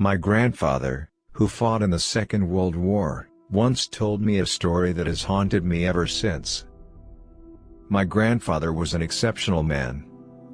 My grandfather, who fought in the Second World War, once told me a story that has haunted me ever since. My grandfather was an exceptional man.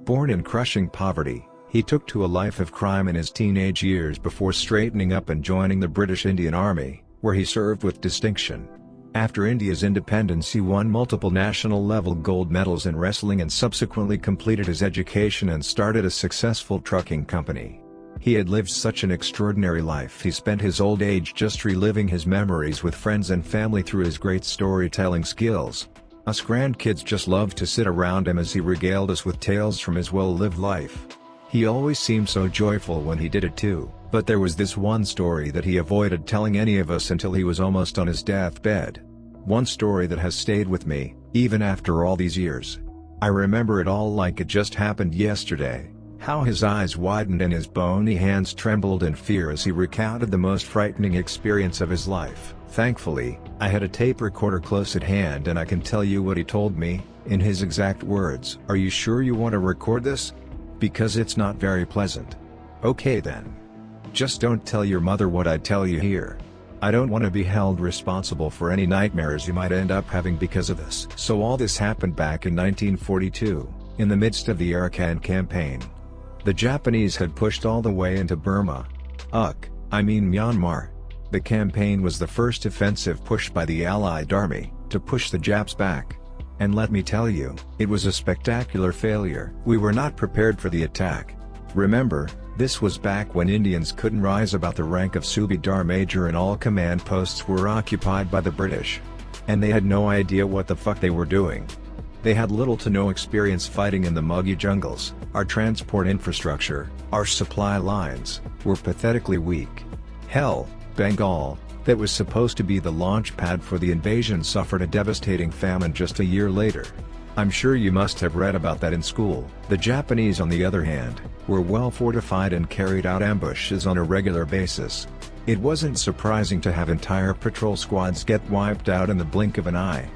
Born in crushing poverty, he took to a life of crime in his teenage years before straightening up and joining the British Indian Army, where he served with distinction. After India's independence, he won multiple national-level gold medals in wrestling and subsequently completed his education and started a successful trucking company. He had lived such an extraordinary life. He spent his old age just reliving his memories with friends and family through his great storytelling skills. Us grandkids just loved to sit around him as he regaled us with tales from his well-lived life. He always seemed so joyful when he did it too, but there was this one story that he avoided telling any of us until he was almost on his deathbed. One story that has stayed with me, even after all these years. I remember it all like it just happened yesterday, how his eyes widened and his bony hands trembled in fear as he recounted the most frightening experience of his life. Thankfully, I had a tape recorder close at hand and I can tell you what he told me, in his exact words. "Are you sure you want to record this? Because it's not very pleasant." "Okay then. Just don't tell your mother what I tell you here. I don't want to be held responsible for any nightmares you might end up having because of this." So all this happened back in 1942, in the midst of the Arakan campaign. The Japanese had pushed all the way into Burma. Myanmar. The campaign was the first offensive push by the Allied army, to push the Japs back. And let me tell you, it was a spectacular failure. We were not prepared for the attack. Remember, this was back when Indians couldn't rise above the rank of Subedar Major and all command posts were occupied by the British. And they had no idea what the fuck they were doing. They had little to no experience fighting in the muggy jungles. Our transport infrastructure, our supply lines, were pathetically weak. Hell, Bengal, that was supposed to be the launch pad for the invasion, suffered a devastating famine just a year later. I'm sure you must have read about that in school. The Japanese, on the other hand, were well fortified and carried out ambushes on a regular basis. It wasn't surprising to have entire patrol squads get wiped out in the blink of an eye.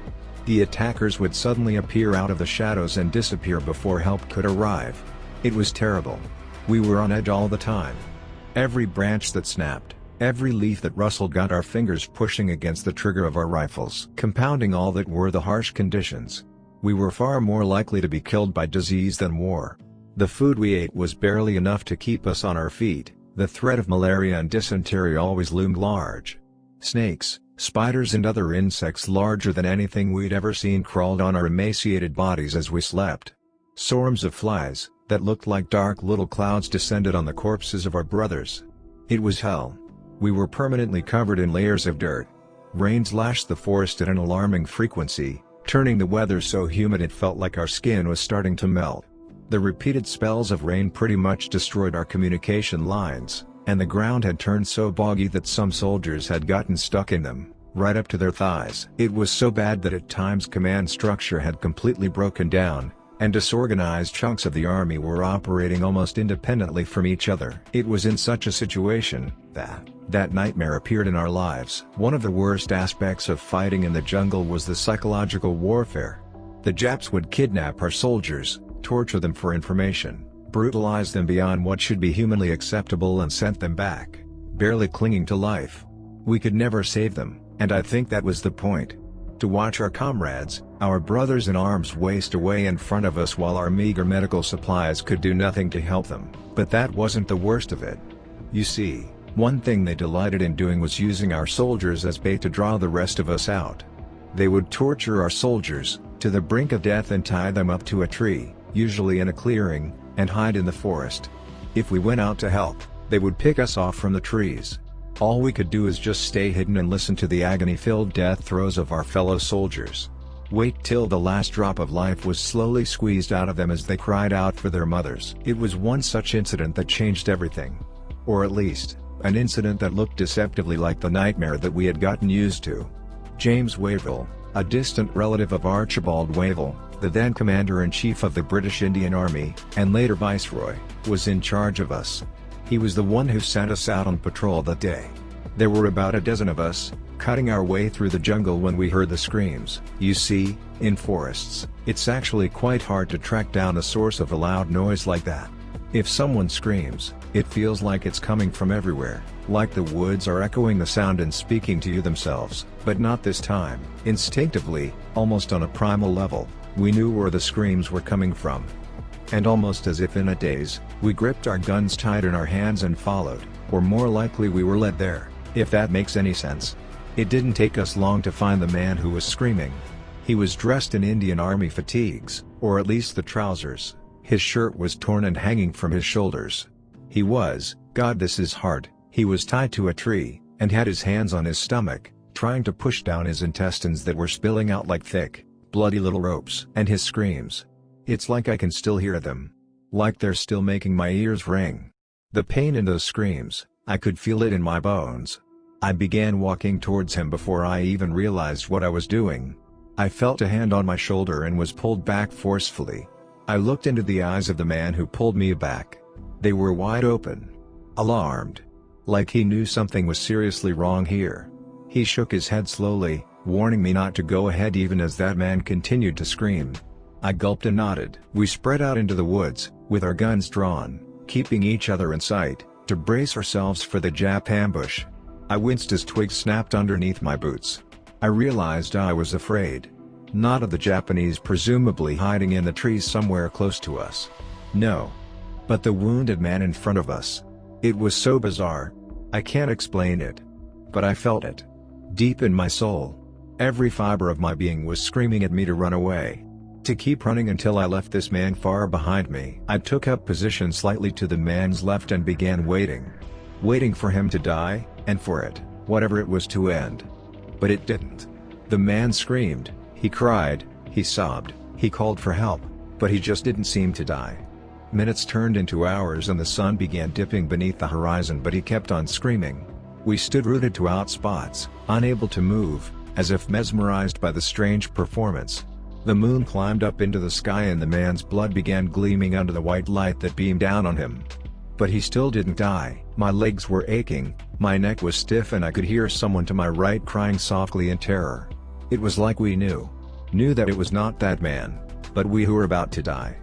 The attackers would suddenly appear out of the shadows and disappear before help could arrive. It was terrible. We were on edge all the time. Every branch that snapped, every leaf that rustled got our fingers pushing against the trigger of our rifles. Compounding all that were the harsh conditions. We were far more likely to be killed by disease than war. The food we ate was barely enough to keep us on our feet. The threat of malaria and dysentery always loomed large. Snakes, spiders and other insects larger than anything we'd ever seen crawled on our emaciated bodies as we slept. Swarms of flies, that looked like dark little clouds, descended on the corpses of our brothers. It was hell. We were permanently covered in layers of dirt. Rains lashed the forest at an alarming frequency, turning the weather so humid it felt like our skin was starting to melt. The repeated spells of rain pretty much destroyed our communication lines, and the ground had turned so boggy that some soldiers had gotten stuck in them, right up to their thighs. It was so bad that at times command structure had completely broken down, and disorganized chunks of the army were operating almost independently from each other. It was in such a situation that nightmare appeared in our lives. One of the worst aspects of fighting in the jungle was the psychological warfare. The Japs would kidnap our soldiers, torture them for information, brutalize them beyond what should be humanly acceptable and sent them back, barely clinging to life. We could never save them, and I think that was the point. To watch our comrades, our brothers in arms, waste away in front of us while our meager medical supplies could do nothing to help them. But that wasn't the worst of it. You see, one thing they delighted in doing was using our soldiers as bait to draw the rest of us out. They would torture our soldiers, to the brink of death, and tie them up to a tree, usually in a clearing, and hide in the forest. If we went out to help, they would pick us off from the trees. All we could do is just stay hidden and listen to the agony-filled death throes of our fellow soldiers. Wait till the last drop of life was slowly squeezed out of them as they cried out for their mothers. It was one such incident that changed everything. Or at least, an incident that looked deceptively like the nightmare that we had gotten used to. James Wavell, a distant relative of Archibald Wavell, the then Commander-in-Chief of the British Indian Army, and later Viceroy, was in charge of us. He was the one who sent us out on patrol that day. There were about a dozen of us, cutting our way through the jungle when we heard the screams. You see, in forests, it's actually quite hard to track down the source of a loud noise like that. If someone screams, it feels like it's coming from everywhere, like the woods are echoing the sound and speaking to you themselves, but not this time. Instinctively, almost on a primal level, we knew where the screams were coming from. And almost as if in a daze, we gripped our guns tight in our hands and followed, or more likely we were led there, if that makes any sense. It didn't take us long to find the man who was screaming. He was dressed in Indian Army fatigues, or at least the trousers. His shirt was torn and hanging from his shoulders. He was, God this is hard, he was tied to a tree, and had his hands on his stomach, trying to push down his intestines that were spilling out like thick, bloody little ropes. And his screams. It's like I can still hear them. Like they're still making my ears ring. The pain in those screams, I could feel it in my bones. I began walking towards him before I even realized what I was doing. I felt a hand on my shoulder and was pulled back forcefully. I looked into the eyes of the man who pulled me back. They were wide open. Alarmed. Like he knew something was seriously wrong here. He shook his head slowly, warning me not to go ahead even as that man continued to scream. I gulped and nodded. We spread out into the woods, with our guns drawn, keeping each other in sight, to brace ourselves for the Jap ambush. I winced as twigs snapped underneath my boots. I realized I was afraid. Not of the Japanese presumably hiding in the trees somewhere close to us. No. But the wounded man in front of us. It was so bizarre. I can't explain it. But I felt it. Deep in my soul. Every fiber of my being was screaming at me to run away. To keep running until I left this man far behind me. I took up position slightly to the man's left and began waiting. Waiting for him to die, and for it, whatever it was, to end. But it didn't. The man screamed, he cried, he sobbed, he called for help, but he just didn't seem to die. Minutes turned into hours and the sun began dipping beneath the horizon, but he kept on screaming. We stood rooted to out spots, unable to move, as if mesmerized by the strange performance. The moon climbed up into the sky and the man's blood began gleaming under the white light that beamed down on him. But he still didn't die. My legs were aching, my neck was stiff, and I could hear someone to my right crying softly in terror. It was like we knew that it was not that man, but we who were about to die.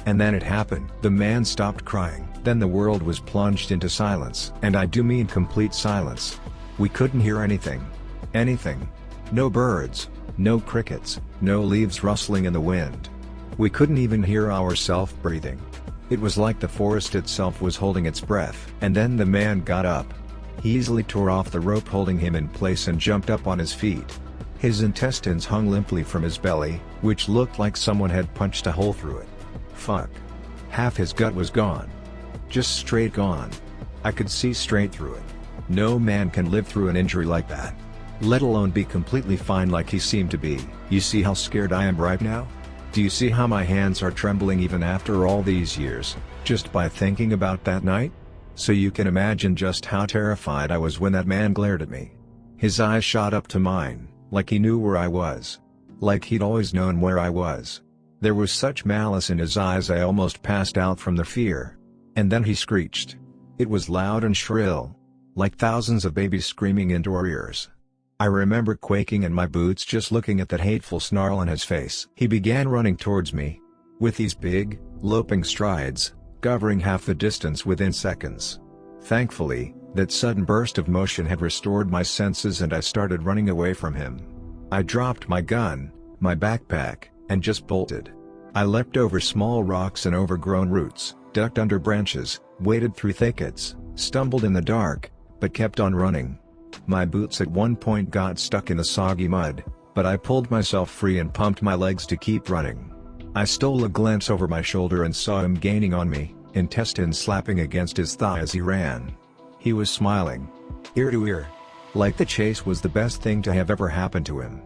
And then it happened. The man stopped crying. Then the world was plunged into silence. And I do mean complete silence. We couldn't hear anything. Anything. No birds, no crickets, no leaves rustling in the wind. We couldn't even hear ourselves breathing. It was like the forest itself was holding its breath. And then the man got up. He easily tore off the rope holding him in place and jumped up on his feet. His intestines hung limply from his belly, which looked like someone had punched a hole through it. Fuck. Half his gut was gone. Just straight gone. I could see straight through it. No man can live through an injury like that. Let alone be completely fine like he seemed to be. You see how scared I am right now? Do you see how my hands are trembling even after all these years, just by thinking about that night? So you can imagine just how terrified I was when that man glared at me. His eyes shot up to mine, like he knew where I was. Like he'd always known where I was. There was such malice in his eyes I almost passed out from the fear. And then he screeched. It was loud and shrill. Like thousands of babies screaming into our ears. I remember quaking in my boots just looking at that hateful snarl on his face. He began running towards me. With these big, loping strides, covering half the distance within seconds. Thankfully, that sudden burst of motion had restored my senses and I started running away from him. I dropped my gun, my backpack, and just bolted. I leapt over small rocks and overgrown roots, ducked under branches, waded through thickets, stumbled in the dark, but kept on running. My boots at one point got stuck in the soggy mud, but I pulled myself free and pumped my legs to keep running. I stole a glance over my shoulder and saw him gaining on me, intestines slapping against his thigh as he ran. He was smiling. Ear to ear. Like the chase was the best thing to have ever happened to him.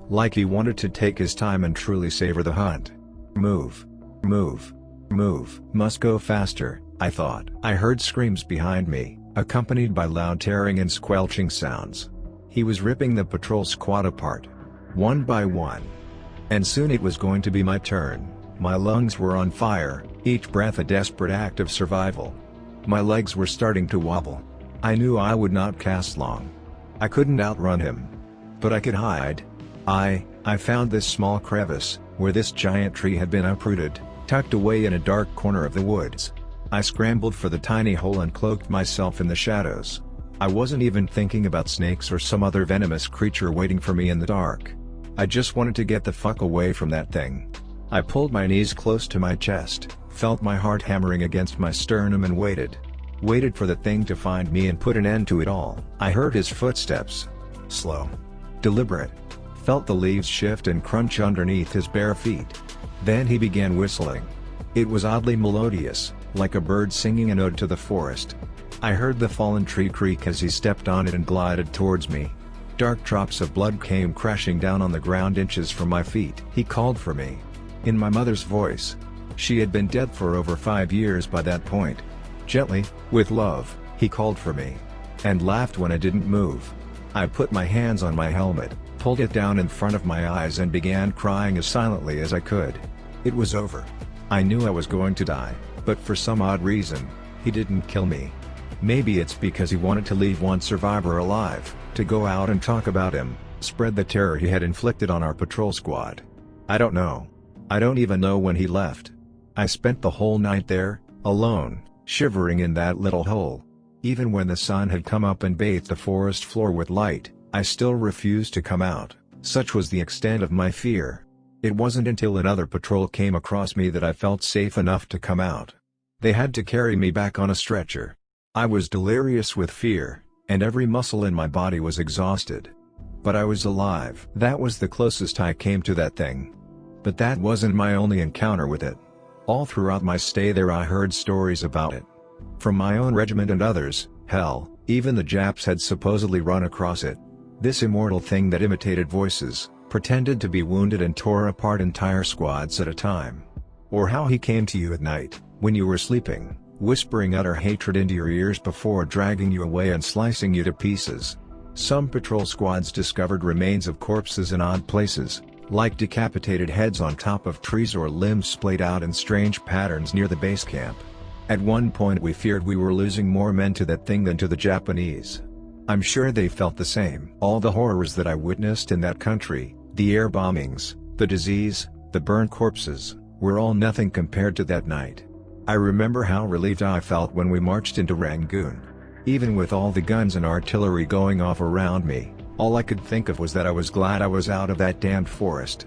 Like he wanted to take his time and truly savor the hunt. Move. Move. Move. Must go faster, I thought. I heard screams behind me, accompanied by loud tearing and squelching sounds. He was ripping the patrol squad apart. One by one. And soon it was going to be my turn. My lungs were on fire, each breath a desperate act of survival. My legs were starting to wobble. I knew I would not last long. I couldn't outrun him. But I could hide. I found this small crevice, where this giant tree had been uprooted, tucked away in a dark corner of the woods. I scrambled for the tiny hole and cloaked myself in the shadows. I wasn't even thinking about snakes or some other venomous creature waiting for me in the dark. I just wanted to get the fuck away from that thing. I pulled my knees close to my chest, felt my heart hammering against my sternum and waited. Waited for the thing to find me and put an end to it all. I heard his footsteps. Slow. Deliberate. Felt the leaves shift and crunch underneath his bare feet. Then he began whistling. It was oddly melodious, like a bird singing an ode to the forest. I heard the fallen tree creak as he stepped on it and glided towards me. Dark drops of blood came crashing down on the ground inches from my feet. He called for me. In my mother's voice. She had been dead for over 5 years by that point. Gently, with love, he called for me. And laughed when I didn't move. I put my hands on my helmet, pulled it down in front of my eyes and began crying as silently as I could. It was over. I knew I was going to die, but for some odd reason, he didn't kill me. Maybe it's because he wanted to leave one survivor alive, to go out and talk about him, spread the terror he had inflicted on our patrol squad. I don't know. I don't even know when he left. I spent the whole night there, alone, shivering in that little hole. Even when the sun had come up and bathed the forest floor with light, I still refused to come out. Such was the extent of my fear. It wasn't until another patrol came across me that I felt safe enough to come out. They had to carry me back on a stretcher. I was delirious with fear, and every muscle in my body was exhausted. But I was alive. That was the closest I came to that thing. But that wasn't my only encounter with it. All throughout my stay there I heard stories about it. From my own regiment and others, hell, even the Japs had supposedly run across it. This immortal thing that imitated voices, pretended to be wounded and tore apart entire squads at a time. Or how he came to you at night, when you were sleeping, whispering utter hatred into your ears before dragging you away and slicing you to pieces. Some patrol squads discovered remains of corpses in odd places, like decapitated heads on top of trees or limbs splayed out in strange patterns near the base camp. At one point we feared we were losing more men to that thing than to the Japanese. I'm sure they felt the same. All the horrors that I witnessed in that country, the air bombings, the disease, the burnt corpses, were all nothing compared to that night. I remember how relieved I felt when we marched into Rangoon. Even with all the guns and artillery going off around me, all I could think of was that I was glad I was out of that damned forest.